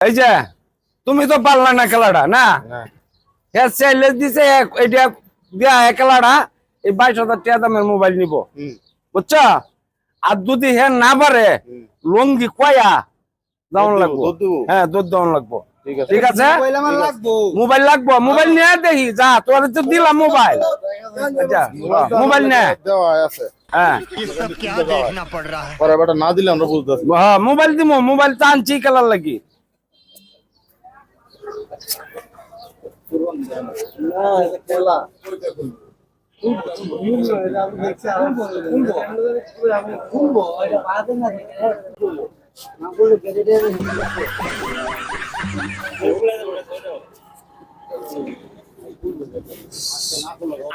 এই যে তুমি তো পারলা না খেলাটা না দিছে এটা দিয়া খেলাটা এই 22,000 টাকা দামের মোবাইল নিব বুঝছো আর যদি হ্যাঁ না পারে লঙ্গি কয়া দাম লাগবো হ্যাঁ দুধ দাম লাগবো ঠিক আছে মোবাইল লাগবো মোবাইল নিয়ে দেখি যা তোর তো দিলাম মোবাইল আচ্ছা মোবাইল নে হ্যাঁ না দিলে আমরা বুঝতেছি হ্যাঁ মোবাইল দিব মোবাইল তো আনছি খেলার লাগি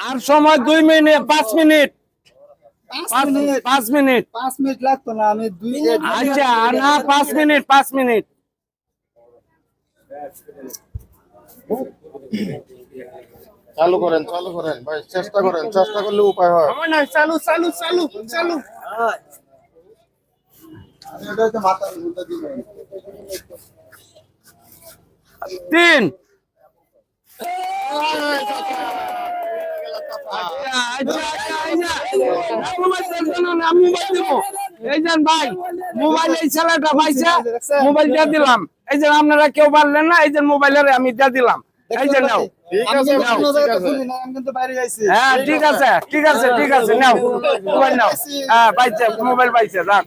আর সময় 2 মিনিট 5 মিনিট 5 মিনিট 5 মিনিট লাগতো না আমি 2 আচ্ছা না 5 মিনিট 5 মিনিট চালু করেন ভাই চেষ্টা করলে উপায় হয় না চালু চালু চালু চালু এটা তো মাথা ঘুরতে দিবেন 3 ভাই মোবাইল এই ছেলেটা পাইছে মোবাইল দিয়ে দিলাম এই যে আপনারা কেউ পারলেন না এই যে মোবাইলের আমি দিয়ে দিলাম এই যে নাও হ্যাঁ ঠিক আছে নাও মোবাইল নাও হ্যাঁ পাইছে মোবাইল পাইছে রাখ